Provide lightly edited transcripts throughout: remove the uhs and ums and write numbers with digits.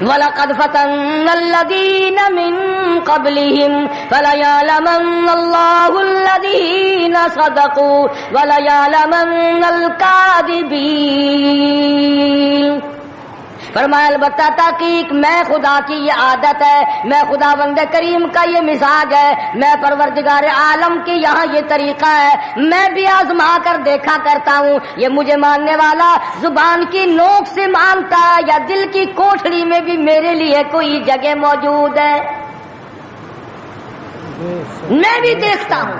وَلَقَدْ فَتَنَّا الَّذِينَ مِن قَبْلِهِمْ فَلَيَعْلَمَنَّ اللَّهُ الَّذِينَ صَدَقُوا وَلَيَعْلَمَنَّ الْكَاذِبِينَ۔ فرمایا البتہ تحقیق میں خدا کی یہ عادت ہے، میں خدا بند کریم کا یہ مزاج ہے، میں پروردگار عالم کی یہاں یہ طریقہ ہے، میں بھی آزما کر دیکھا کرتا ہوں یہ مجھے ماننے والا زبان کی نوک سے مانتا ہے یا دل کی کوٹھڑی میں بھی میرے لیے کوئی جگہ موجود ہے، میں بھی دیکھتا ہوں۔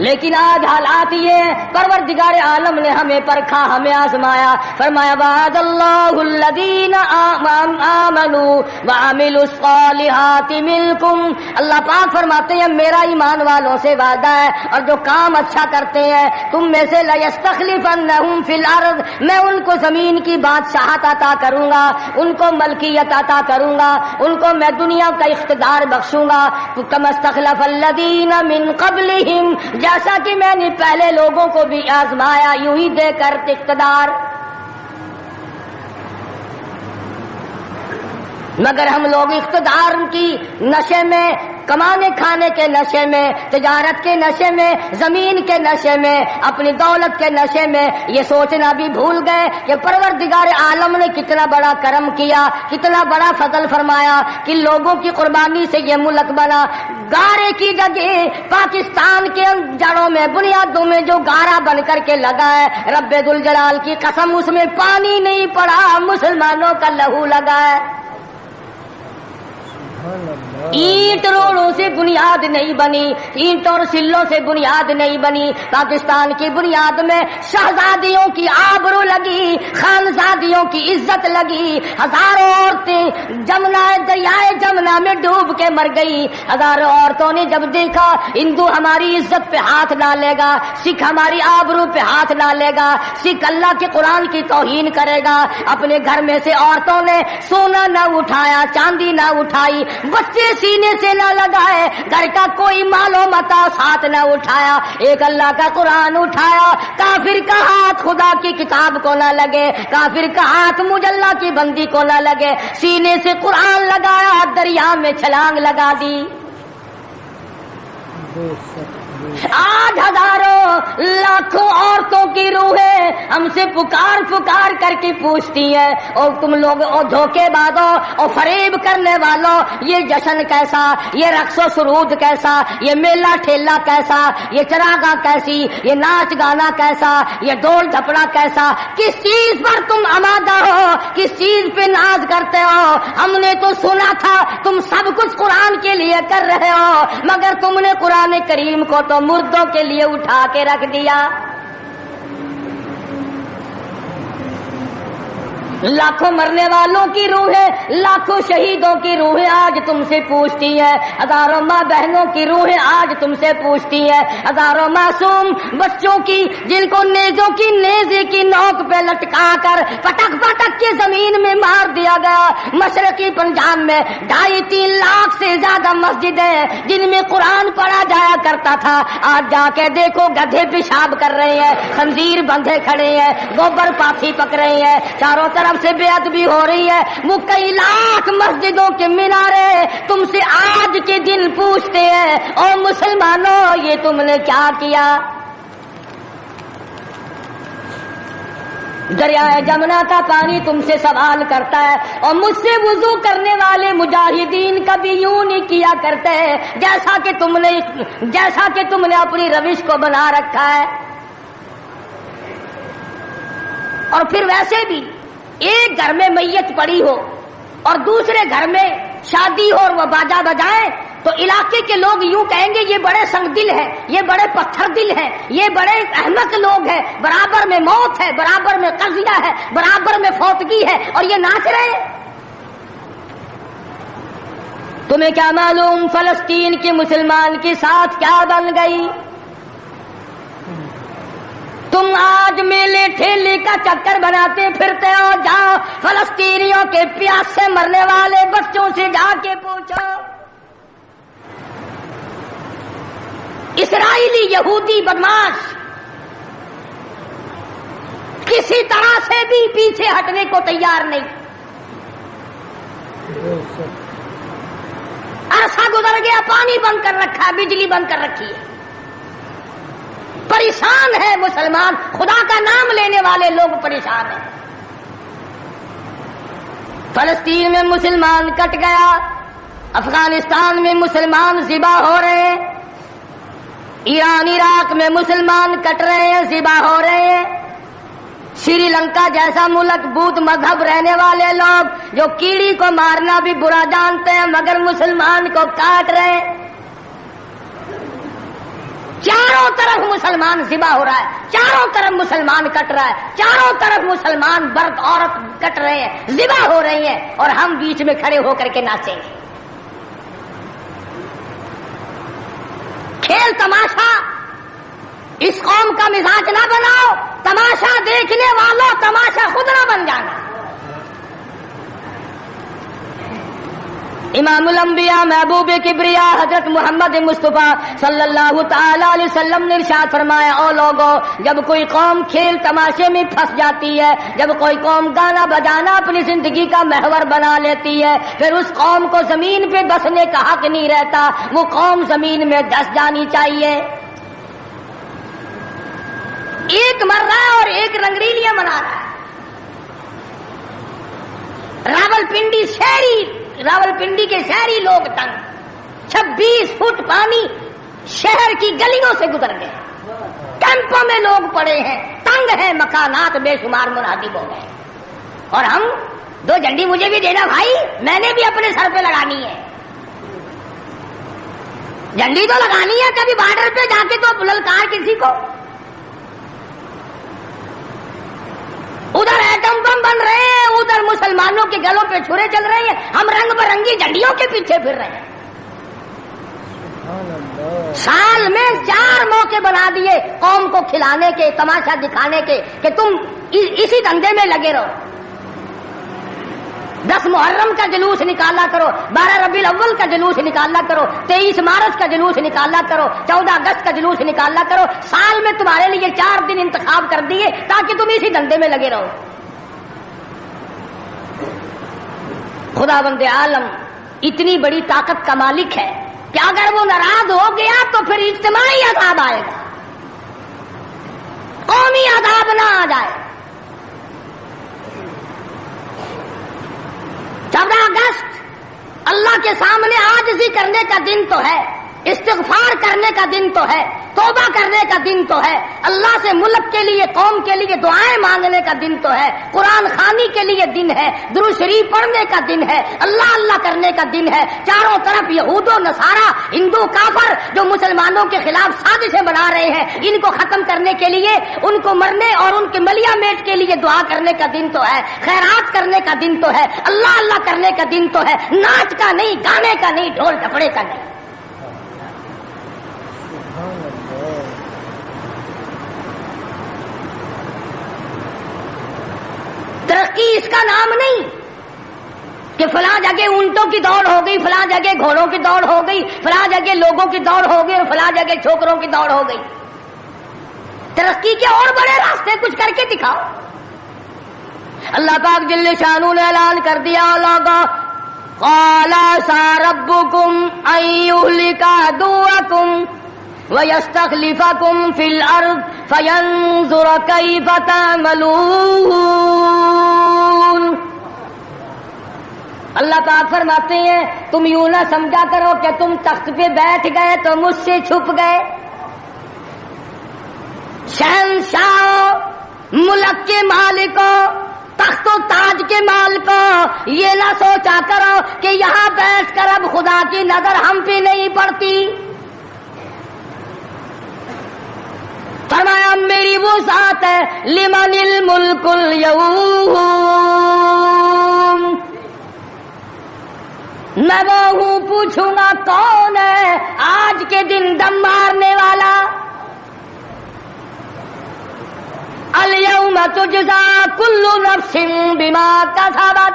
لیکن آج حالات یہ ہیں، پروردگار عالم نے ہمیں پرکھا، ہمیں آزمایا۔ فرمایا وعد اللہ الذین آمنوا وعملوا الصالحات منکم، اللہ پاک فرماتے ہیں میرا ایمان والوں سے وعدہ ہے اور جو کام اچھا کرتے ہیں تم میں سے لیستخلفنہم فی الارض، میں ان کو زمین کی بادشاہت عطا کروں گا، ان کو ملکیت عطا کروں گا، ان کو میں دنیا کا اقتدار بخشوں گا، کما استخلف الذین من قبلہم، جیسا کہ میں نے پہلے لوگوں کو بھی آزمایا یوں ہی دے کر اقتدار۔ مگر ہم لوگ اقتدار کی نشے میں، کمانے کھانے کے نشے میں، تجارت کے نشے میں، زمین کے نشے میں، اپنی دولت کے نشے میں یہ سوچنا بھی بھول گئے کہ پروردگار عالم نے کتنا بڑا کرم کیا، کتنا بڑا فضل فرمایا کہ لوگوں کی قربانی سے یہ ملک بنا۔ گارے کی جگہ پاکستان کے جڑوں میں، بنیادوں میں جو گارا بن کر کے لگا ہے، رب ذوالجلال کی قسم اس میں پانی نہیں پڑا، مسلمانوں کا لہو لگا ہے۔ اینٹ روڑوں سے بنیاد نہیں بنی، اینٹ اور سلوں سے بنیاد نہیں بنی، پاکستان کی بنیاد میں شہزادیوں کی آبرو لگی، خانزادیوں کی عزت لگی، ہزاروں عورتیں دریائے جمنا میں ڈوب کے مر گئی، ہزاروں عورتوں نے جب دیکھا ہندو ہماری عزت پہ ہاتھ ڈالے گا، سکھ ہماری آبرو پہ ہاتھ ڈالے گا، سکھ اللہ کے قرآن کی توہین کرے گا، اپنے گھر میں سے عورتوں نے سونا نہ اٹھایا، چاندی نہ اٹھائی، بچے سینے سے نہ لگائے، گھر کا کوئی مال و متا ساتھ نہ اٹھایا، ایک اللہ کا قرآن اٹھایا، کافر کا ہاتھ خدا کی کتاب کو نہ لگے، کافر کا ہاتھ مجھ اللہ کی بندی کو نہ لگے، سینے سے قرآن لگایا، دریا میں چھلانگ لگا دی۔ آج ہزاروں لاکھوں عورتوں کی روحیں ہم سے پکار پکار کر کے پوچھتی ہیں، اور تم لوگ دھوکے بازوں اور فریب کرنے والوں، یہ جشن کیسا، یہ رقص و سرود کیسا، یہ میلہ ٹھیلا کیسا، یہ چراغاں کیسی، یہ ناچ گانا کیسا، یہ ڈول ڈھپڑا کیسا، کس چیز پر تم آمادہ ہو، کس چیز پہ ناز کرتے ہو؟ ہم نے تو سنا تھا تم سب کچھ قرآن کے لیے کر رہے ہو، مگر تم نے قرآن کریم کو تو مردوں کے لیے اٹھا کے رکھ دیا۔ لاکھوں مرنے والوں کی روحیں، لاکھوں شہیدوں کی روحیں آج تم سے پوچھتی ہیں، ہزاروں ماں بہنوں کی روحیں آج تم سے پوچھتی ہیں، ہزاروں معصوم بچوں کی جن کو نیزوں کی نیزے کی نوک پہ لٹکا کر پٹک پٹک کے زمین میں مار دیا گیا۔ مشرقی پنجاب میں 2.5-3 لاکھ سے زیادہ مسجدیں جن میں قرآن پڑھا جایا کرتا تھا، آج جا کے دیکھو گدھے پیشاب کر رہے ہیں، خنزیر بندھے کھڑے ہیں، گوبر پاٹھی پک رہے ہیں، چاروں طرف سے بے ادبی ہو رہی ہے۔ وہ کئی لاکھ مسجدوں کے مینارے تم سے آج کے دن پوچھتے ہیں، اور مسلمانوں یہ تم نے کیا کیا؟ دریائے جمنا کا پانی تم سے سوال کرتا ہے، اور مجھ سے وضو کرنے والے مجاہدین کبھی یوں نہیں کیا کرتے جیسا کہ تم نے اپنی روش کو بنا رکھا ہے۔ اور پھر ویسے بھی ایک گھر میں میت پڑی ہو اور دوسرے گھر میں شادی ہو اور وہ باجا بجائے تو علاقے کے لوگ یوں کہیں گے یہ بڑے سنگ دل ہیں، یہ بڑے پتھر دل ہیں، یہ بڑے احمق لوگ ہیں، برابر میں موت ہے، برابر میں قضیہ ہے، برابر میں فوتگی ہے، اور یہ ناچ رہے ہیں۔ تمہیں کیا معلوم فلسطین کے مسلمان کے ساتھ کیا بن گئی؟ تم آج میلے ٹھیلے کا چکر بناتے پھرتے ہو، جاؤ فلسطینیوں کے پیاس سے مرنے والے بچوں سے جا کے پوچھو۔ اسرائیلی یہودی بدماش کسی طرح سے بھی پیچھے ہٹنے کو تیار نہیں، عرصہ گزر گیا، پانی بند کر رکھا ہے، بجلی بند کر رکھی ہے، پریشان ہے مسلمان، خدا کا نام لینے والے لوگ پریشان ہیں۔ فلسطین میں مسلمان کٹ گیا، افغانستان میں مسلمان ذبح ہو رہے ہیں، ایران عراق میں مسلمان کٹ رہے ہیں، ذبح ہو رہے ہیں، سری لنکا جیسا ملک بدھ مذہب رہنے والے لوگ جو کیڑی کو مارنا بھی برا جانتے ہیں مگر مسلمان کو کاٹ رہے ہیں، چاروں طرف مسلمان ذبح ہو رہا ہے، چاروں طرف مسلمان کٹ رہا ہے، چاروں طرف مسلمان مرد عورت کٹ رہے ہیں، ذبح ہو رہی ہیں، اور ہم بیچ میں کھڑے ہو کر کے ناچیں گے۔ کھیل تماشا اس قوم کا مزاج نہ بناؤ، تماشا دیکھنے والوں تماشا خود نہ بن جانا۔ امام الانبیاء محبوب کبریا حضرت محمد مصطفیٰ صلی اللہ تعالی علیہ وسلم نے ارشاد فرمایا، او لوگو، جب کوئی قوم کھیل تماشے میں پھنس جاتی ہے، جب کوئی قوم گانا بجانا اپنی زندگی کا محور بنا لیتی ہے، پھر اس قوم کو زمین پہ بسنے کا حق نہیں رہتا، وہ قوم زمین میں دس جانی چاہیے۔ ایک مر رہا ہے اور ایک رنگریلیاں منا رہا ہے۔ راولپنڈی کے شہری لوگ تنگ، 26 فٹ پانی شہر کی گلیوں سے گزر گئے، کیمپوں میں لوگ پڑے ہیں، تنگ ہیں، مکانات بے شمار منہدم ہو گئے، اور ہم 2 جھنڈی مجھے بھی دینا بھائی، میں نے بھی اپنے سر پہ لگانی ہے، جھنڈی تو لگانی ہے، کبھی بارڈر پہ جا کے تو للکار کسی کو۔ ادھر ایٹم بم بن رہے ہیں، ادھر مسلمانوں کے گلوں پہ چھرے چل رہے ہیں، ہم رنگ برنگی جھنڈیوں کے پیچھے پھر رہے ہیں۔ سال میں 4 موقع بنا دیے قوم کو کھلانے کے، تماشا دکھانے کے، کہ تم اسی دھندے میں لگے رہو۔ 10 محرم کا جلوس نکالا کرو، 12 ربیع الاول کا جلوس نکالا کرو، 23 مارچ کا جلوس نکالا کرو، 14 اگست کا جلوس نکالا کرو، سال میں تمہارے لیے 4 دن انتخاب کر دیے تاکہ تم اسی دھندے میں لگے رہو۔ خدا بند عالم اتنی بڑی طاقت کا مالک ہے کہ اگر وہ ناراض ہو گیا تو پھر اجتماعی عذاب آئے گا، قومی عذاب نہ آ جائے۔ 14 اگست اللہ کے سامنے عاجزی کرنے کا دن تو ہے، استغفار کرنے کا دن تو ہے، توبہ کرنے کا دن تو ہے، اللہ سے ملک کے لیے، قوم کے لیے دعائیں مانگنے کا دن تو ہے، قرآن خوانی کے لیے دن ہے، درود شریف پڑھنے کا دن ہے، اللہ اللہ کرنے کا دن ہے۔ چاروں طرف یہود و نصارہ، ہندو کافر جو مسلمانوں کے خلاف سازشیں بنا رہے ہیں، ان کو ختم کرنے کے لیے، ان کو مرنے اور ان کے ملیا میٹ کے لیے دعا کرنے کا دن تو ہے، خیرات کرنے کا دن تو ہے، اللہ اللہ کرنے کا دن تو ہے، ناچ کا نہیں، گانے کا نہیں، ڈھول ڈھپڑے کا نہیں۔ ترقی اس کا نام نہیں کہ فلاں جگہ اونٹوں کی دوڑ ہو گئی، فلاں جگہ گھوڑوں کی دوڑ ہو گئی، فلاں جگہ لوگوں کی دوڑ ہو گئی اور فلاں جگہ چھوکروں کی دوڑ ہو گئی۔ ترقی کے اور بڑے راستے کچھ کر کے دکھاؤ۔ اللہ پاک جل شانہ نے اعلان کر دیا، لوگوں قال عسى ربكم ان يهلك عدوكم وَيَسْتَخْلِفَكُمْ فِي الْأَرْضِ فَيَنْظُرَ كَيْفَ تَعْمَلُونَ۔ اللہ پاک فرماتے ہیں تم یوں نہ سمجھا کرو کہ تم تخت پہ بیٹھ گئے تو مجھ سے چھپ گئے۔ شہنشاہ ملک کے مالکوں، تخت و تاج کے مالکوں، یہ نہ سوچا کرو کہ یہاں بیٹھ کر اب خدا کی نظر ہم پہ نہیں پڑتی۔ فرمایا میری وہ ذات ہے لمن الملک اليوم، میں وہ ہوں پوچھوں گا کون ہے آج کے دن دم مارنے والا۔ الیوم تجزا کل نفس بما کسبت،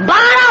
12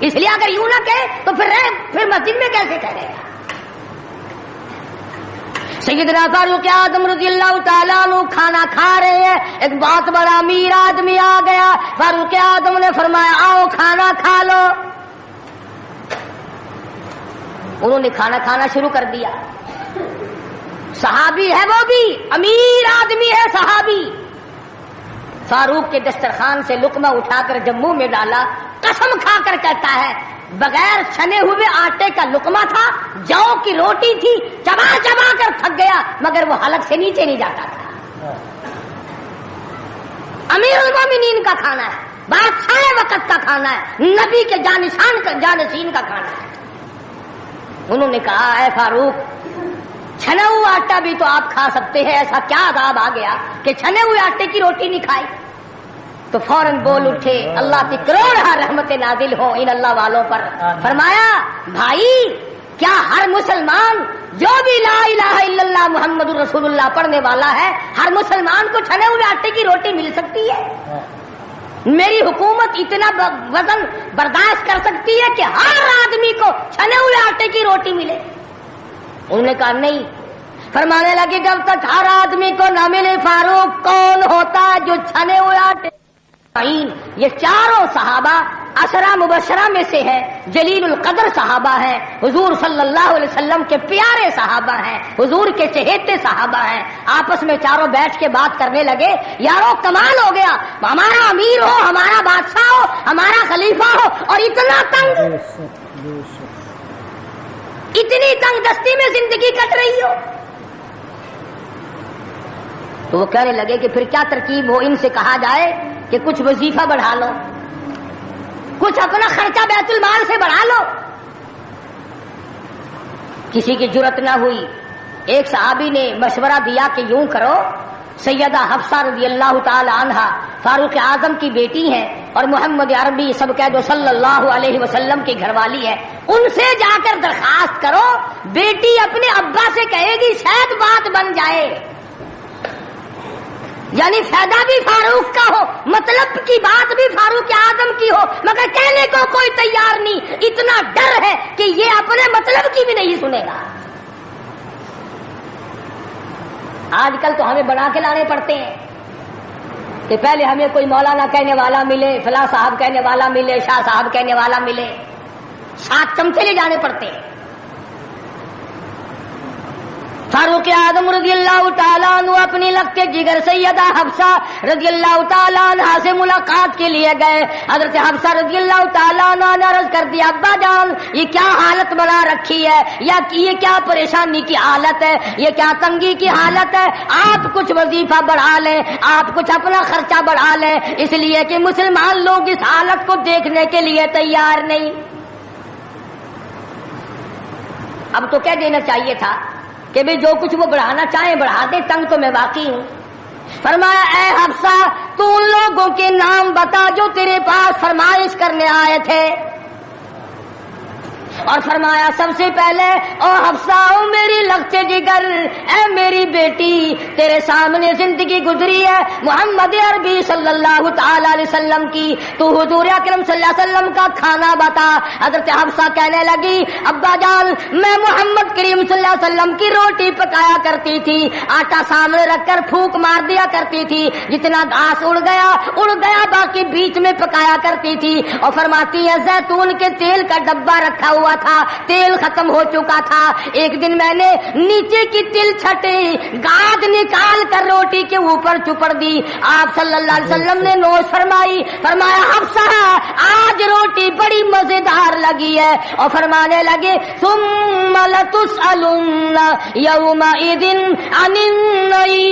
اس لیے اگر یوں نہ کہے تو پھر مسجد میں کیسے کرے گا؟ سیدنا فاروق اعظم رضی اللہ تعالیٰ عنہ کھانا کھا رہے ہیں، ایک بہت بڑا امیر آدمی آ گیا، فاروق اعظم نے فرمایا آؤ کھانا کھا لو۔ انہوں نے کھانا کھانا شروع کر دیا، صحابی ہے وہ بھی، امیر آدمی ہے صحابی۔ فاروق کے دسترخوان سے لقمہ اٹھا کر جب منہ میں ڈالا، قسم کھا کر کہتا ہے بغیر چھنے ہوئے آٹے کا لقمہ تھا، جو کی روٹی تھی، چبا چبا کر تھک گیا مگر وہ حلق سے نیچے نہیں جاتا تھا۔ امیر المومنین کا کھانا ہے، بادشاہ وقت کا کھانا ہے، نبی کے جانشین کا کھانا ہے۔ انہوں نے کہا اے فاروق، چھنا ہوا آٹا بھی تو آپ کھا سکتے ہیں، ایسا کیا عذاب آ گیا کہ چھنے ہوئے آٹے کی روٹی نہیں کھائی؟ تو فوراً بول اٹھے، اللہ کی کروڑ رحمت نازل ہو ان اللہ والوں پر۔ فرمایا بھائی کیا ہر مسلمان جو بھی لا الہ الا اللہ محمد رسول اللہ پڑھنے والا ہے، ہر مسلمان کو چھنے ہوئے آٹے کی روٹی مل سکتی ہے؟ میری حکومت اتنا وزن برداشت کر سکتی ہے کہ ہر آدمی کو چھنے ہوئے آٹے کی روٹی ملے؟ انہوں نے کہا نہیں۔ فرمانے لگے جب تک ہر آدمی کو نہ ملے فاروق، کون ہوتا ہے جو چھنے ہوئے آٹے؟ یہ چاروں صحابہ عشرہ مبشرہ میں سے ہے، جلیل القدر صحابہ ہیں، حضور صلی اللہ علیہ وسلم کے پیارے صحابہ ہیں، حضور کے چہیتے صحابہ ہیں۔ آپس میں چاروں بیٹھ کے بات کرنے لگے، یارو کمال ہو گیا، ہمارا امیر ہو، ہمارا بادشاہ ہو، ہمارا خلیفہ ہو اور اتنا تنگ، اتنی تنگ دستی میں زندگی کٹ رہی ہو۔ تو وہ کہنے لگے کہ پھر کیا ترکیب ہو؟ ان سے کہا جائے کہ کچھ وظیفہ بڑھا لو، کچھ اپنا خرچہ بیت المال سے بڑھا لو۔ کسی کی جرت نہ ہوئی۔ ایک صحابی نے مشورہ دیا کہ یوں کرو، سیدہ حفصہ رضی اللہ تعالی عنہا فاروق اعظم کی بیٹی ہیں اور محمد عربی سب کہہ دو صلی اللہ علیہ وسلم کی گھر والی ہے، ان سے جا کر درخواست کرو، بیٹی اپنے ابا سے کہے گی شاید بات بن جائے، یعنی فائدہ بھی فاروق کا ہو، مطلب کی بات بھی فاروق اعظم کی ہو، مگر کہنے کو کوئی تیار نہیں، اتنا ڈر ہے کہ یہ اپنے مطلب کی بھی نہیں سنے گا۔ آج کل تو ہمیں بنا کے لانے پڑتے ہیں کہ پہلے ہمیں کوئی مولانا کہنے والا ملے، فلاں صاحب کہنے والا ملے، شاہ صاحب کہنے والا ملے، 7 چمچے لے جانے پڑتے ہیں۔ فاروق اعظم رضی اللہ تعالیٰ عنہ اپنی لگتے جگر سیدہ حفصہ رضی اللہ تعالیٰ عنہ سے ملاقات کے لیے گئے۔ حضرت حفصہ رضی اللہ تعالیٰ عنہ نے عرض کر دیا ابا جان یہ کیا حالت بنا رکھی ہے، یا یہ کیا پریشانی کی حالت ہے، یہ کیا تنگی کی حالت ہے، آپ کچھ وظیفہ بڑھا لیں، آپ کچھ اپنا خرچہ بڑھا لیں، اس لیے کہ مسلمان لوگ اس حالت کو دیکھنے کے لیے تیار نہیں۔ اب تو کہہ دینا چاہیے تھا کہ بھئی جو کچھ وہ بڑھانا چاہیں بڑھا دیں، تنگ تو میں واقعی ہوں۔ فرمایا اے حفصہ تو ان لوگوں کے نام بتا جو تیرے پاس فرمائش کرنے آئے تھے، اور فرمایا سب سے پہلے او حفصہ او میری لگتے جگر، اے میری بیٹی تیرے سامنے زندگی گزری ہے محمد عربی صلی اللہ تعالی علیہ وسلم کی، تو حضور اکرم صلی اللہ علیہ وسلم کا کھانا بتا۔ حضرت حفصہ کہنے لگی ابا جان میں محمد کریم صلی اللہ علیہ وسلم کی روٹی پکایا کرتی تھی، آٹا سامنے رکھ کر پھونک مار دیا کرتی تھی، جتنا گھاس اڑ گیا باقی بیچ میں پکایا کرتی تھی۔ اور فرماتی ہے زیتون کے تیل کا ڈبہ رکھا ہوا تھا، تیل ختم ہو چکا تھا، ایک دن میں نے نیچے کی تل چھٹی گاد نکال کر روٹی کے اوپر چپڑ دی، آپ صلی اللہ علیہ وسلم نے نوش فرمائی، فرمایا حفصہ آج روٹی بڑی مزیدار لگی ہے، اور فرمانے لگے ثم لتسألن یومئذ عن النعیم۔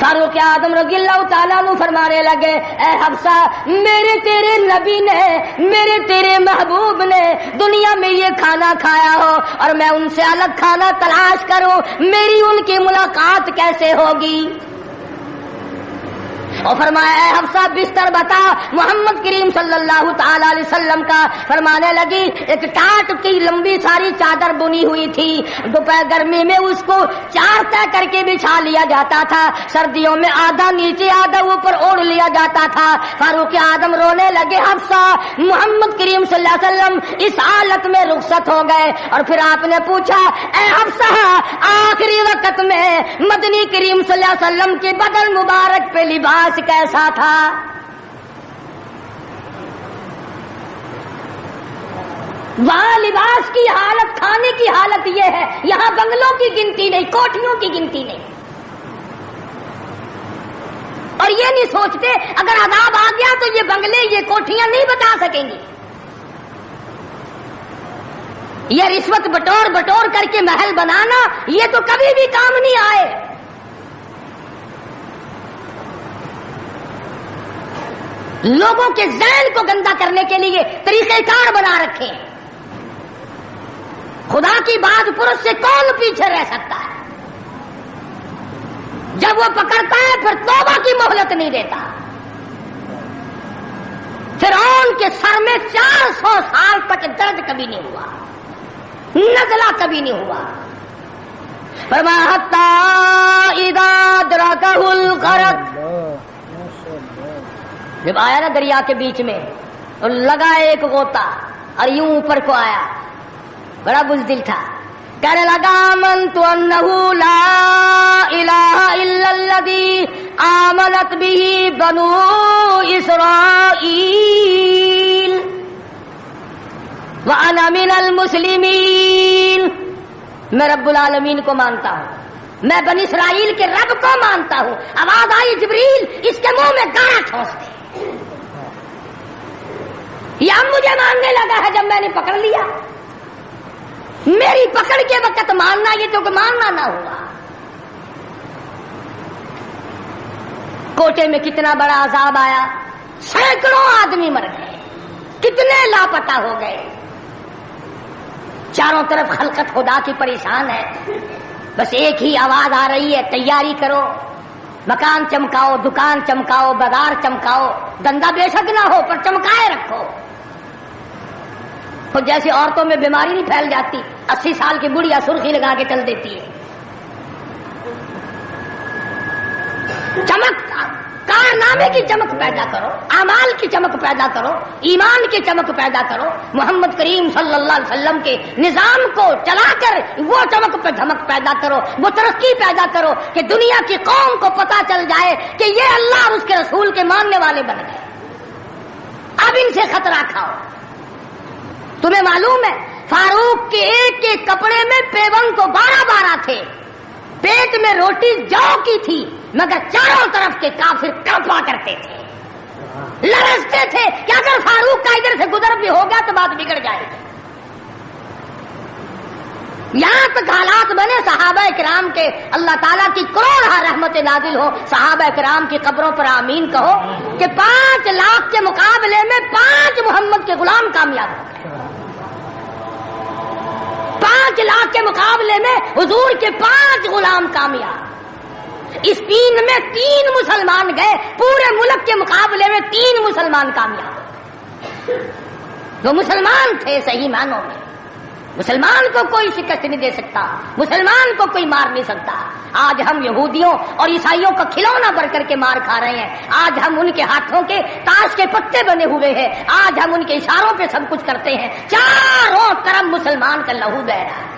فاروق اعظم رضی اللہ تعالیٰ عنہ فرمانے لگے اے حفصہ میرے تیرے نبی نے، میرے تیرے محبوب نے دنیا میں یہ کھانا کھایا ہو اور میں ان سے الگ کھانا تلاش کروں، میری ان کی ملاقات کیسے ہوگی؟ اور فرمایا اے حفصہ بستر بتا محمد کریم صلی اللہ تعالی علیہ وسلم کا. فرمانے لگی ایک ٹاٹ کی لمبی ساری چادر بنی ہوئی تھی, دوپہر گرمی میں اس کو 4 طے کر کے بچھا لیا جاتا تھا, سردیوں میں آدھا نیچے آدھا اوپر اوڑھ لیا جاتا تھا. فاروق اعظم رونے لگے حفصہ محمد کریم صلی اللہ علیہ وسلم اس حالت میں رخصت ہو گئے. اور پھر آپ نے پوچھا اے حفصہ آخری وقت میں مدنی کریم صلی اللہ علیہ وسلم کے بدن مبارک پہ لباس کیسا تھا؟ وہاں لباس کی حالت, کھانے کی حالت یہ ہے, یہاں بنگلوں کی گنتی نہیں, کوٹھیوں کی گنتی نہیں. اور یہ نہیں سوچتے اگر عذاب آ گیا تو یہ بنگلے یہ کوٹھیاں نہیں بتا سکیں گی. یہ رشوت بٹور کر کے محل بنانا یہ تو کبھی بھی کام نہیں آئے. لوگوں کے ذہن کو گندا کرنے کے لیے طریقہ کار بنا رکھے ہیں. خدا کی بات پرس سے کون پیچھے رہ سکتا ہے؟ جب وہ پکڑتا ہے پھر توبہ کی مہلت نہیں دیتا. فرعون کے سر میں 400 سال تک درد کبھی نہیں ہوا, نزلہ کبھی نہیں ہوا. فرمایا حتی اذا ادرکہ الغرق, جب آیا نا دریا کے بیچ میں تو لگا ایک غوطہ اور یوں اوپر کو آیا, بڑا بزدل تھا, کہنے لگا آمنت انہ لا الہ الا الذی آمنت بہ بنو اسرائیل وانا من المسلمین. میں رب العالمین کو مانتا ہوں, میں بنی اسرائیل کے رب کو مانتا ہوں. آواز آئی جبریل اس کے منہ میں گانا ٹھونس دے. یہ مجھے ماننے لگا ہے جب میں نے پکڑ لیا. میری پکڑ کے وقت ماننا یہ تو کہ ماننا نہ ہوا. کوٹے میں کتنا بڑا عذاب آیا, سینکڑوں آدمی مر گئے, کتنے لاپتہ ہو گئے. چاروں طرف خلقت خدا کی پریشان ہے. بس ایک ہی آواز آ رہی ہے, تیاری کرو, مکان چمکاؤ, دکان چمکاؤ, بازار چمکاؤ, دندا بے شک نہ ہو پر چمکائے رکھو. تو جیسے عورتوں میں بیماری نہیں پھیل جاتی, 80 سال کی بڑھیا سرخی لگا کے چل دیتی ہے. چمک, کارنامے کی چمک پیدا کرو, اعمال کی چمک پیدا کرو, ایمان کی چمک پیدا کرو. محمد کریم صلی اللہ علیہ وسلم کے نظام کو چلا کر وہ چمک پہ دھمک پیدا کرو, وہ ترقی پیدا کرو کہ دنیا کی قوم کو پتا چل جائے کہ یہ اللہ اور اس کے رسول کے ماننے والے بن گئے. اب ان سے خطرہ کھاؤ. تمہیں معلوم ہے فاروق کے ایک ایک کپڑے میں پیون تو 12 تھے, پیٹ میں روٹی جو کی تھی, مگر چاروں طرف کے کافر کانپا کرتے تھے, لرزتے تھے کہ اگر فاروق کا ادھر سے گزر بھی ہو گیا تو بات بگڑ جائے گی. یہاں تک حالات بنے صحابہ کرام کے, اللہ تعالیٰ کی کروڑ رحمت نازل ہو, صحابہ کرام کی قبروں پر آمین کہو کہ 5 لاکھ کے مقابلے میں 5 محمد کے غلام کامیاب ہو گئے. 5 لاکھ کے مقابلے میں حضور کے 5 غلام کامیاب. اس 3 میں 3 مسلمان گئے, پورے ملک کے مقابلے میں 3 مسلمان کامیاب. وہ مسلمان تھے صحیح معنوں میں. مسلمان کو کوئی شکست نہیں دے سکتا, مسلمان کو کوئی مار نہیں سکتا. آج ہم یہودیوں اور عیسائیوں کا کھلونا بن کر کے مار کھا رہے ہیں. آج ہم ان کے ہاتھوں کے تاش کے پتے بنے ہوئے ہیں. آج ہم ان کے اشاروں پہ سب کچھ کرتے ہیں. چاروں طرف مسلمان کا لہو بہ رہا ہے.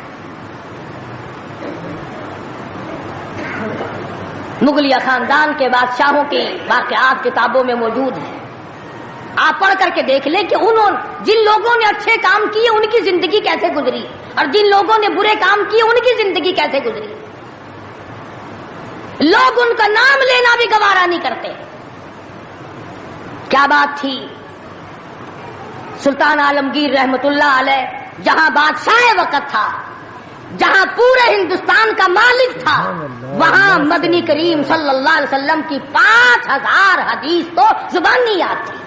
مغلیہ خاندان کے بادشاہوں کی واقعات کتابوں میں موجود ہیں. آپ پڑھ کر کے دیکھ لیں کہ جن لوگوں نے اچھے کام کیے ان کی زندگی کیسے گزری, اور جن لوگوں نے برے کام کیے ان کی زندگی کیسے گزری. لوگ ان کا نام لینا بھی گوارا نہیں کرتے. کیا بات تھی. سلطان عالمگیر رحمت اللہ علیہ جہاں بادشاہ وقت تھا, جہاں پورے ہندوستان کا مالک تھا, وہاں مدنی کریم صلی اللہ علیہ وسلم کی 5000 حدیث تو زبانی یاد تھی.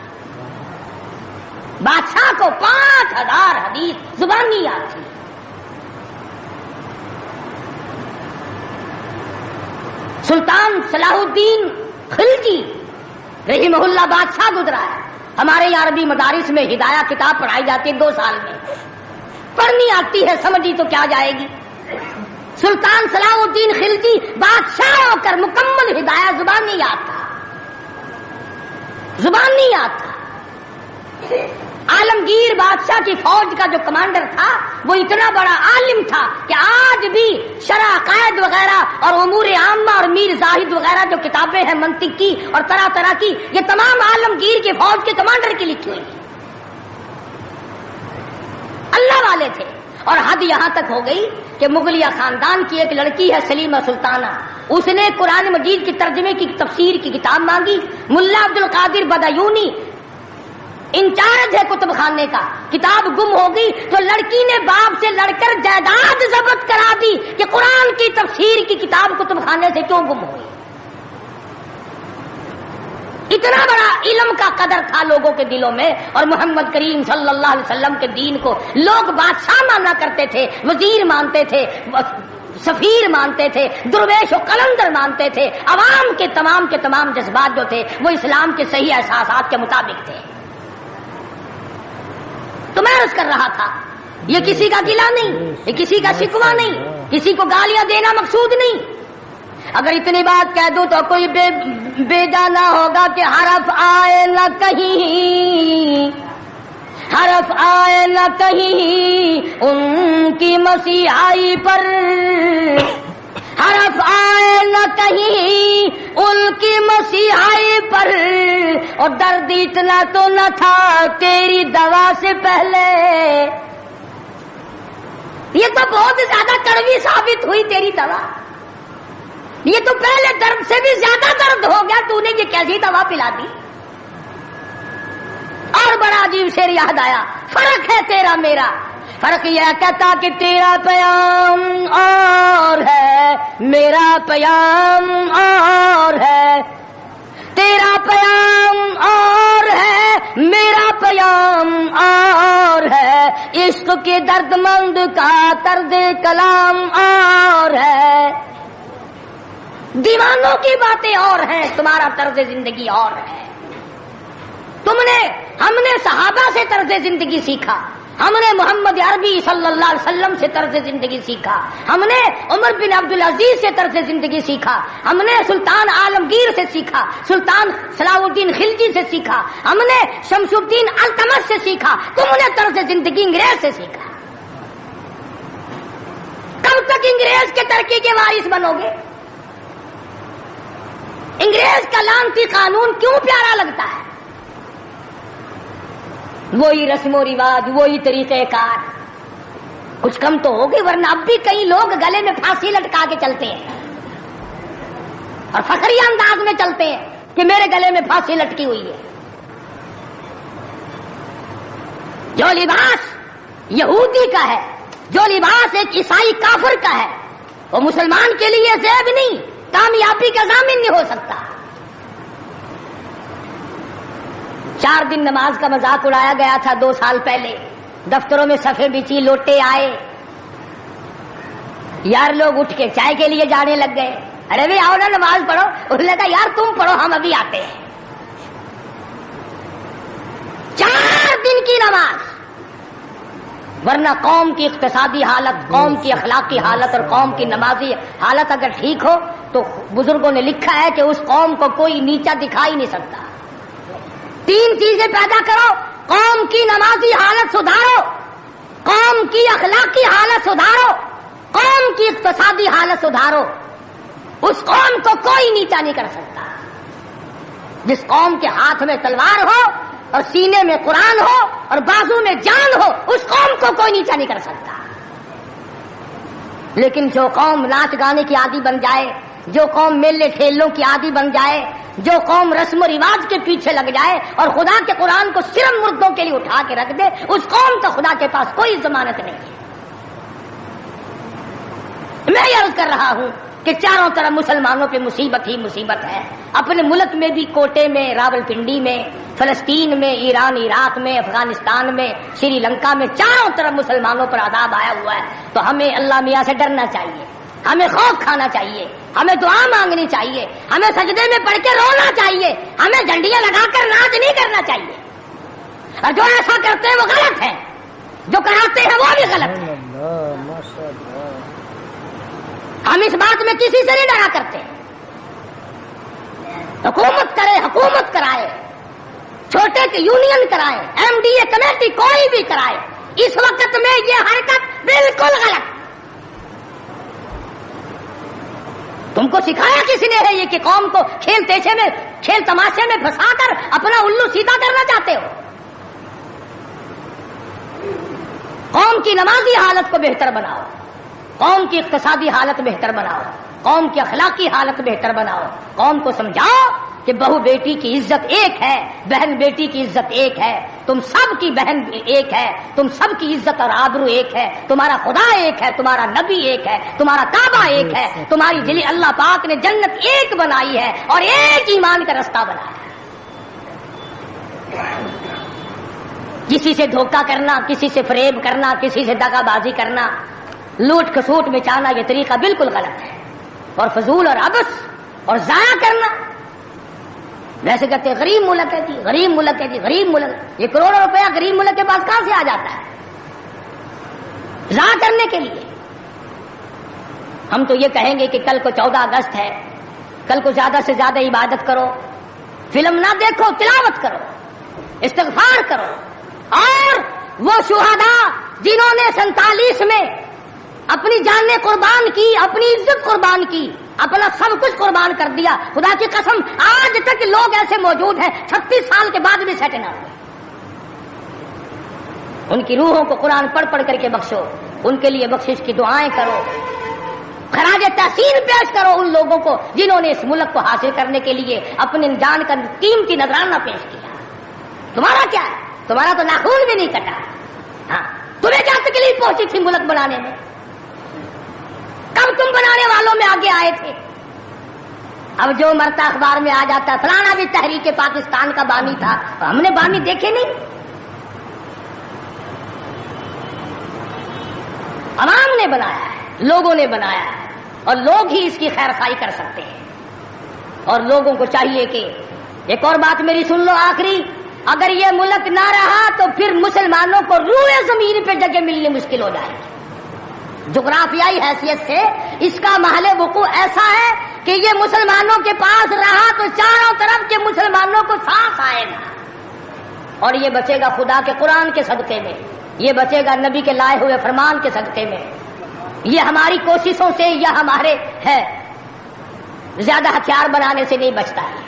بادشاہ کو 5000 حدیث زبانی یاد تھی. سلطان صلاح الدین خلجی رحمہ اللہ بادشاہ گزرا ہے. ہمارے یہاں عربی مدارس میں ہدایہ کتاب پڑھائی جاتی ہے 2 سال میں. پڑھنی آتی ہے سمجھی تو کیا جائے گی. سلطان صلاح الدین خلجی بادشاہ ہو کر مکمل ہدایہ زبان نہیں آتا. عالمگیر بادشاہ کی فوج کا جو کمانڈر تھا وہ اتنا بڑا عالم تھا کہ آج بھی شرح عقائد وغیرہ اور امور عامہ اور میر زاہد وغیرہ جو کتابیں ہیں منطق کی اور طرح طرح کی، یہ تمام عالمگیر کی فوج کے کمانڈر کی لکھی ہوئی. اللہ والے تھے. اور حد یہاں تک ہو گئی کہ مغلیہ خاندان کی ایک لڑکی ہے سلیمہ سلطانہ، اس نے قرآن مجید کی ترجمے کی تفسیر کی کتاب مانگی. ملا عبد القادر بدایونی انچارج ہے کتب خانے کا، کتاب گم ہو گئی تو لڑکی نے باپ سے لڑ کر جائیداد ضبط کرا دی کہ قرآن کی تفسیر کی کتاب کتب خانے سے کیوں گم ہوئی. اتنا بڑا علم کا قدر تھا لوگوں کے دلوں میں. اور محمد کریم صلی اللہ علیہ وسلم کے دین کو لوگ بادشاہ مانا کرتے تھے، وزیر مانتے تھے، سفیر مانتے تھے، درویش و قلندر مانتے تھے. عوام کے تمام جذبات جو تھے وہ اسلام کے صحیح احساسات کے مطابق تھے. تو میں عرض کر رہا تھا یہ کسی کا گلہ نہیں، یہ کسی کا شکوہ نہیں، کسی کو گالیاں دینا مقصود نہیں. اگر اتنی بات کہہ دوں تو کوئی بے جانا ہوگا کہ حرف آئے نہ کہیں، حرف آئے نہ کہیں ان کی مسیحائی پر، حرف آئے نہ کہیں ان کی مسیحائی پر. اور درد اتنا تو نہ تھا تیری دوا سے پہلے، یہ تو بہت زیادہ کڑوی ثابت ہوئی تیری دوا. یہ تو پہلے درد سے بھی زیادہ درد ہو گیا، تو نے یہ کیسی دوا پلا دی. اور بڑا عجیب شعر یاد آیا، فرق ہے تیرا میرا، فرق یہ کہتا کہ تیرا پیام اور ہے میرا پیام اور ہے، تیرا پیام اور ہے میرا پیام اور ہے، عشق کے درد مند کا طرز کلام اور ہے. دیوانوں کی باتیں اور ہیں، تمہارا طرز زندگی اور ہے. ہم نے صحابہ سے طرز زندگی سیکھا، ہم نے محمد عربی صلی اللہ علیہ وسلم سے طرز زندگی سیکھا، ہم نے عمر بن عبدالعزیز سے طرز زندگی سیکھا، ہم نے سلطان عالمگیر سے سیکھا، سلطان صلاح الدین خلجی سے سیکھا، ہم نے شمس الدین التمش سے سیکھا. تم نے طرز زندگی انگریز سے سیکھا. کب تک انگریز کے ترقی کے وارث بنو گے؟ انگریز کا لعنتی قانون کیوں پیارا لگتا ہے؟ وہی رسم و رواج، وہی طریقہ کار. کچھ کم تو ہوگی، ورنہ اب بھی کئی لوگ گلے میں پھانسی لٹکا کے چلتے ہیں اور فخری انداز میں چلتے ہیں کہ میرے گلے میں پھانسی لٹکی ہوئی ہے. جو لباس یہودی کا ہے، جو لباس ایک عیسائی کافر کا ہے، وہ مسلمان کے لیے زیب نہیں، کامیابی کا ضامن نہیں ہو سکتا. 4 دن نماز کا مذاق اڑایا گیا تھا 2 سال پہلے. دفتروں میں صفے بچی، لوٹے آئے، یار لوگ اٹھ کے چائے کے لیے جانے لگ گئے. ارے بھی آؤ نا نماز پڑھو. انہوں نے کہا یار تم پڑھو، ہم ابھی آتے ہیں. 4 دن کی نماز. ورنہ قوم کی اقتصادی حالت، قوم کی اخلاقی حالت اور قوم کی نمازی حالت اگر ٹھیک ہو تو بزرگوں نے لکھا ہے کہ اس قوم کو کوئی نیچا دکھا ہی نہیں سکتا. 3 چیزیں پیدا کرو: قوم کی نمازی حالت سدھارو، قوم کی اخلاقی حالت سدھارو، قوم کی اقتصادی حالت سدھارو. اس قوم کو کوئی نیچا نہیں کر سکتا. جس قوم کے ہاتھ میں تلوار ہو اور سینے میں قرآن ہو اور بازو میں جان ہو، اس قوم کو کوئی نیچا نہیں کر سکتا. لیکن جو قوم ناچ گانے کی عادی بن جائے، جو قوم میلے ٹھیلوں کی عادی بن جائے، جو قوم رسم و رواج کے پیچھے لگ جائے اور خدا کے قرآن کو صرف مردوں کے لیے اٹھا کے رکھ دے، اس قوم کا خدا کے پاس کوئی ضمانت نہیں ہے. میں یہ عرض کر رہا ہوں کہ چاروں طرف مسلمانوں پہ مصیبت ہی مصیبت ہے. اپنے ملک میں بھی کوٹے میں، راولپنڈی میں، فلسطین میں، ایران عراق میں، افغانستان میں، سری لنکا میں، چاروں طرف مسلمانوں پر عذاب آیا ہوا ہے. تو ہمیں اللہ میاں سے ڈرنا چاہیے، ہمیں خوف کھانا چاہیے ہمیں دعا مانگنی چاہیے, ہمیں سجدے میں پڑھ کے رونا چاہیے, ہمیں ڈنڈیاں لگا کر ناچ نہیں کرنا چاہیے. اور جو ایسا کرتے ہیں وہ غلط ہے, جو کراتے ہیں وہ بھی غلط ہے. ہم اس بات میں کسی سے نہیں ڈرا کرتے. حکومت کرے, حکومت کرائے, چھوٹے کے یونین کرائے, ایم ڈی اے کمیٹی کوئی بھی کرائے, اس وقت میں یہ حرکت بالکل غلط. تم کو سکھایا کس نے ہے یہ کہ قوم کو کھیل تیشے میں, کھیل تماشے میں پھنسا کر اپنا الو سیدھا کرنا چاہتے ہو؟ قوم کی نمازی حالت کو بہتر بناؤ, قوم کی اقتصادی حالت بہتر بناؤ, قوم کی اخلاقی حالت بہتر بناؤ, قوم کو سمجھاؤ کہ بہو بیٹی کی عزت ایک ہے, بہن بیٹی کی عزت ایک ہے, تم سب کی بہن ایک ہے, تم سب کی عزت اور آبرو ایک ہے, تمہارا خدا ایک ہے, تمہارا نبی ایک ہے, تمہارا کعبہ ایک ہے, تمہاری جلی اللہ پاک نے جنت ایک بنائی ہے اور ایک ایمان کا رستہ بنایا ہے. کسی سے دھوکہ کرنا, کسی سے فریب کرنا, کسی سے دغا بازی کرنا, لوٹ کھسوٹ میں چاہنا, یہ طریقہ بالکل غلط ہے اور فضول اور عبث اور ضائع کرنا. ویسے کہتے ہیں غریب ملک ہے جی, غریب ملک ہے جی, غریب ملک. یہ کروڑوں روپیہ غریب ملک کے پاس کہاں سے آ جاتا ہے ضائع کرنے کے لیے؟ ہم تو یہ کہیں گے کہ کل کو 14 اگست ہے, کل کو زیادہ سے زیادہ عبادت کرو, فلم نہ دیکھو, تلاوت کرو, استغفار کرو. اور وہ شہداء جنہوں نے 47 میں اپنی جانیں قربان کی, اپنی عزت قربان کی, اپنا سب کچھ قربان کر دیا, خدا کی قسم آج تک لوگ ایسے موجود ہیں 36 سال کے بعد بھی سیٹ نہ ہوئے. ان کی روحوں کو قرآن پڑھ پڑھ کر کے بخشو, ان کے لیے بخشش کی دعائیں کرو, خراج تحسین پیش کرو ان لوگوں کو جنہوں نے اس ملک کو حاصل کرنے کے لیے اپنی جان کا قیمتی نذرانہ پیش کیا. تمہارا کیا ہے؟ تمہارا تو ناخون بھی نہیں کٹا. ہاں, تمہیں کیا تکلیف پہنچی تھی ملک بنانے میں؟ کب تم بنانے والوں میں آگے آئے تھے؟ اب جو مرتا اخبار میں آ جاتا فلانا بھی تحریک پاکستان کا بامی تھا, ہم نے بامی دیکھے نہیں. عوام نے بنایا ہے, لوگوں نے بنایا ہے, اور لوگ ہی اس کی خیر خائی کر سکتے ہیں. اور لوگوں کو چاہیے کہ ایک اور بات میری سن لو آخری, اگر یہ ملک نہ رہا تو پھر مسلمانوں کو روئے زمین پہ جگہ ملنی مشکل ہو جائے گی. جغرافیائی حیثیت سے اس کا محل وقوع ایسا ہے کہ یہ مسلمانوں کے پاس رہا تو چاروں طرف کے مسلمانوں کو سانس آئے گا, اور یہ بچے گا خدا کے قرآن کے صدقے میں, یہ بچے گا نبی کے لائے ہوئے فرمان کے صدقے میں. یہ ہماری کوششوں سے یا ہمارے ہے زیادہ ہتھیار بنانے سے نہیں بچتا ہے.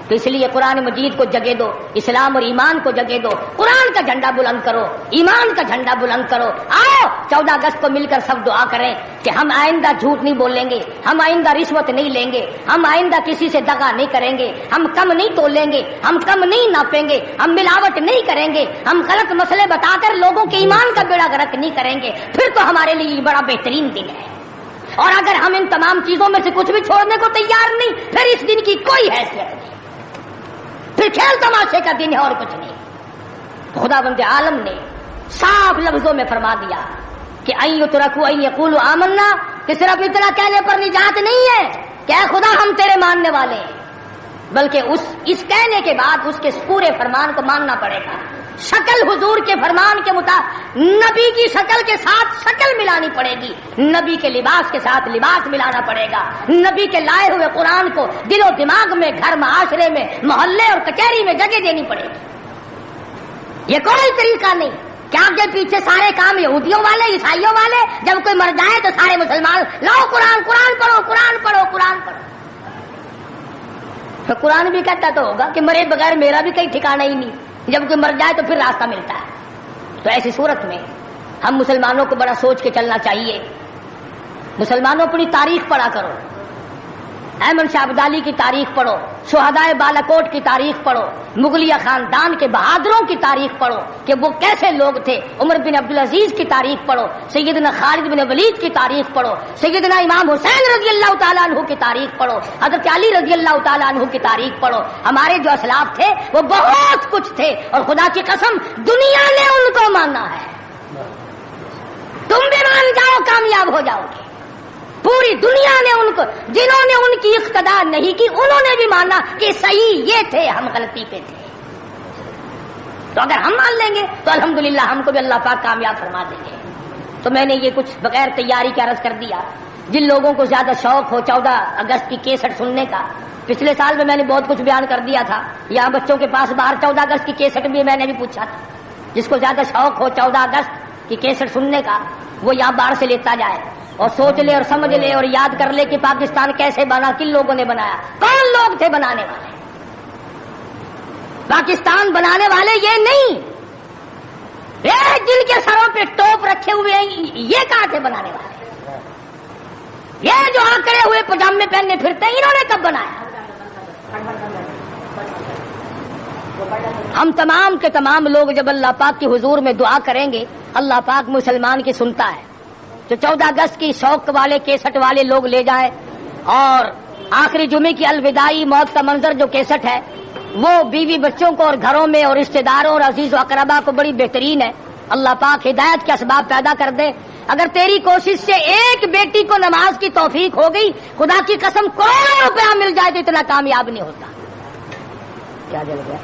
تو اس لیے قرآن مجید کو جگہ دو, اسلام اور ایمان کو جگہ دو, قرآن کا جھنڈا بلند کرو, ایمان کا جھنڈا بلند کرو. آؤ 14 اگست کو مل کر سب دعا کریں کہ ہم آئندہ جھوٹ نہیں بولیں گے, ہم آئندہ رشوت نہیں لیں گے, ہم آئندہ کسی سے دغا نہیں کریں گے, ہم کم نہیں تولیں گے, ہم کم نہیں ناپیں گے, ہم ملاوٹ نہیں کریں گے, ہم غلط مسئلے بتا کر لوگوں کے ایمان کا بیڑا غرق نہیں کریں گے. پھر تو ہمارے لیے یہ بڑا بہترین دن ہے. اور اگر ہم ان تمام چیزوں میں سے کچھ بھی چھوڑنے کو تیار نہیں, پھر اس دن کی کوئی حیثیت نہیں, پھر کھیل تماشے کا دن ہے اور کچھ نہیں. خدا بند عالم نے صاف لفظوں میں فرما دیا کہ ان یترکوا ان یقولوا آمنا, کہ صرف اتنا کہنے پر نجات نہیں ہے کہ اے خدا ہم تیرے ماننے والے ہیں, بلکہ اس کہنے کے بعد اس کے پورے فرمان کو ماننا پڑے گا. شکل حضور کے فرمان کے مطابق نبی کی شکل کے ساتھ شکل ملانی پڑے گی, نبی کے لباس کے ساتھ لباس ملانا پڑے گا, نبی کے لائے ہوئے قرآن کو دل و دماغ میں, گھر معاشرے میں, محلے اور کچہری میں جگہ دینی پڑے گی. یہ کوئی طریقہ نہیں کہ آگے پیچھے سارے کام یہودیوں والے, عیسائیوں والے, جب کوئی مر جائے تو سارے مسلمان لاؤ قرآن, قرآن پڑھو, قرآن پڑھو, قرآن پڑھو. تو قرآن بھی کہتا تو ہوگا کہ مرے بغیر میرا بھی کہیں ٹھکانا ہی نہیں, جب کوئی مر جائے تو پھر راستہ ملتا ہے. تو ایسی صورت میں ہم مسلمانوں کو بڑا سوچ کے چلنا چاہیے. مسلمانوں اپنی تاریخ پڑھا کرو, احمد شاہ ابدالی کی تاریخ پڑھو, شہدائے بالاکوٹ کی تاریخ پڑھو, مغلیہ خاندان کے بہادروں کی تاریخ پڑھو کہ وہ کیسے لوگ تھے, عمر بن عبدالعزیز کی تاریخ پڑھو, سیدنا خالد بن ولید کی تاریخ پڑھو, سیدنا امام حسین رضی اللہ تعالیٰ عنہ کی تاریخ پڑھو, حضرت علی رضی اللہ تعالیٰ عنہ کی تاریخ پڑھو. ہمارے جو اسلاف تھے وہ بہت کچھ تھے, اور خدا کی قسم دنیا نے ان کو مانا ہے. تم بھی مان جاؤ کامیاب ہو جاؤ گے, پوری دنیا نے ان کو، جنہوں نے ان کی اقتدا نہیں کی انہوں نے بھی مانا کہ صحیح یہ تھے، ہم غلطی پہ تھے۔ تو اگر ہم مان لیں گے تو الحمدللہ ہم کو بھی اللہ پاک کامیاب فرما دیں گے۔ تو میں نے یہ کچھ بغیر تیاری کے عرض کر دیا۔ جن لوگوں کو زیادہ شوق ہو 14 اگست کی کیسٹ سننے کا، پچھلے سال میں نے بہت کچھ بیان کر دیا تھا، یہاں بچوں کے پاس باہر 14 اگست کی کیسٹ بھی میں نے بھی پوچھا تھا۔ جس کو زیادہ شوق ہو 14 اگست کی کیسٹ سننے کا وہ یہاں باہر سے لیتا جائے اور سوچ لے اور سمجھ لے اور یاد کر لے کہ پاکستان کیسے بنا، کن لوگوں نے بنایا، کون لوگ تھے بنانے والے۔ پاکستان بنانے والے یہ نہیں، جن کے سروں پہ ٹوپ رکھے ہوئے ہیں یہ کہاں تھے بنانے والے؟ یہ جو آکڑے ہوئے پجامے پہننے پھرتے ہیں انہوں نے کب بنایا؟ ہم تمام کے تمام لوگ جب اللہ پاک کی حضور میں دعا کریں گے، اللہ پاک مسلمان کی سنتا ہے۔ جو 14 اگست کی شوق والے کیسٹ والے لوگ لے جائیں، اور آخری جمعے کی الوداعی موت کا منظر جو کیسٹ ہے وہ بیوی بچوں کو اور گھروں میں اور رشتہ داروں اور عزیز و اقربا کو بڑی بہترین ہے۔ اللہ پاک ہدایت کے اسباب پیدا کر دے۔ اگر تیری کوشش سے ایک بیٹی کو نماز کی توفیق ہو گئی، خدا کی قسم کروڑوں روپیہ مل جائے تو اتنا کامیاب نہیں ہوتا۔ کیا جل گیا؟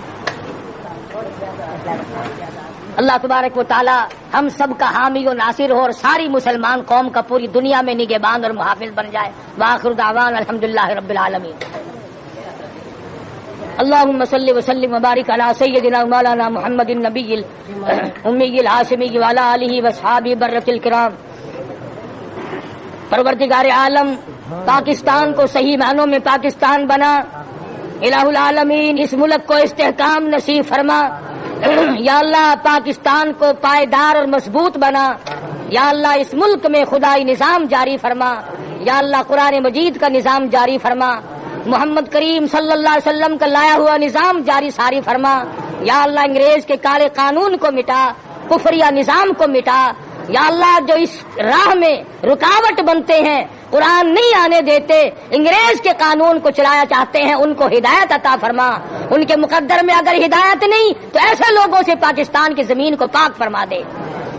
اللہ تبارک و تعالی ہم سب کا حامی و ناصر ہو اور ساری مسلمان قوم کا پوری دنیا میں نگہبان اور محافظ بن جائے۔ وآخر دعوانا الحمدللہ رب العالمین۔ اللهم صل وسلم وبارك على سيدنا مولانا محمد النبي الأمي الهاشمي وعلى آله وأصحابه برة الكرام۔ پروردگار عالم پاکستان کو صحیح معنوں میں پاکستان بنا، الہ العالمین اس ملک کو استحکام نصیب فرما۔ یا اللہ پاکستان کو پائیدار اور مضبوط بنا۔ یا اللہ اس ملک میں خدائی نظام جاری فرما۔ یا اللہ قرآن مجید کا نظام جاری فرما، محمد کریم صلی اللہ علیہ وسلم کا لایا ہوا نظام جاری ساری فرما۔ یا اللہ انگریز کے کالے قانون کو مٹا، کفریہ نظام کو مٹا۔ یا اللہ جو اس راہ میں رکاوٹ بنتے ہیں، قرآن نہیں آنے دیتے، انگریز کے قانون کو چلایا چاہتے ہیں، ان کو ہدایت عطا فرما۔ ان کے مقدر میں اگر ہدایت نہیں تو ایسے لوگوں سے پاکستان کی زمین کو پاک فرما دے۔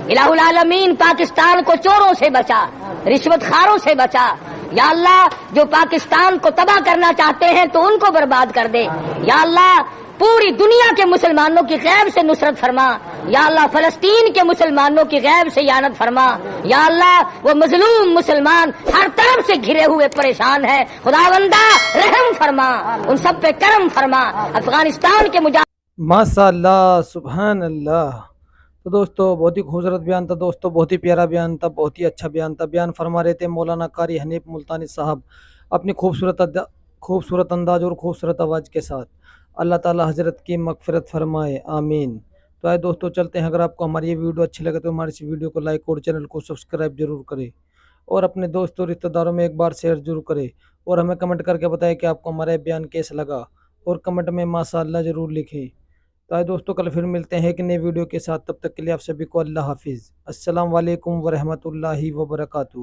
الہ العالمین پاکستان کو چوروں سے بچا، رشوت خاروں سے بچا۔ یا اللہ جو پاکستان کو تباہ کرنا چاہتے ہیں تو ان کو برباد کر دے۔ یا اللہ پوری دنیا کے مسلمانوں کی غیب سے نصرت فرما۔ یا اللہ فلسطین کے مسلمانوں کی غیب سے اعانت فرما۔ یا اللہ وہ مظلوم مسلمان ہر طرف سے گھرے ہوئے پریشان ہیں، خداوندہ رحم فرما، ان سب پہ کرم فرما۔ افغانستان کے ماشاء اللہ، سبحان اللہ۔ تو دوستو بہت ہی خوبصورت بیان تھا دوستو، بہت ہی پیارا بیان تھا، بہت ہی اچھا بیان تھا۔ بیان فرما رہے تھے مولانا قاری حنیف ملتانی صاحب اپنی خوبصورت انداز اور خوبصورت آواز کے ساتھ۔ اللہ تعالی حضرت کی مغفرت فرمائے، آمین۔ تو آئے دوستو چلتے ہیں، اگر آپ کو ہماری یہ ویڈیو اچھی لگے تو ہماری اس ویڈیو کو لائک اور چینل کو سبسکرائب ضرور کریں، اور اپنے دوستوں رشتہ داروں میں ایک بار شیئر ضرور کریں، اور ہمیں کمنٹ کر کے بتائیں کہ آپ کو ہمارا بیان کیسا لگا، اور کمنٹ میں ماشاء اللہ ضرور لکھیں۔ تو آئے دوستو کل پھر ملتے ہیں ایک نئے ویڈیو کے ساتھ، تب تک کے لیے آپ سبھی کو اللہ حافظ۔ السلام علیکم ورحمۃ اللہ وبرکاتہ۔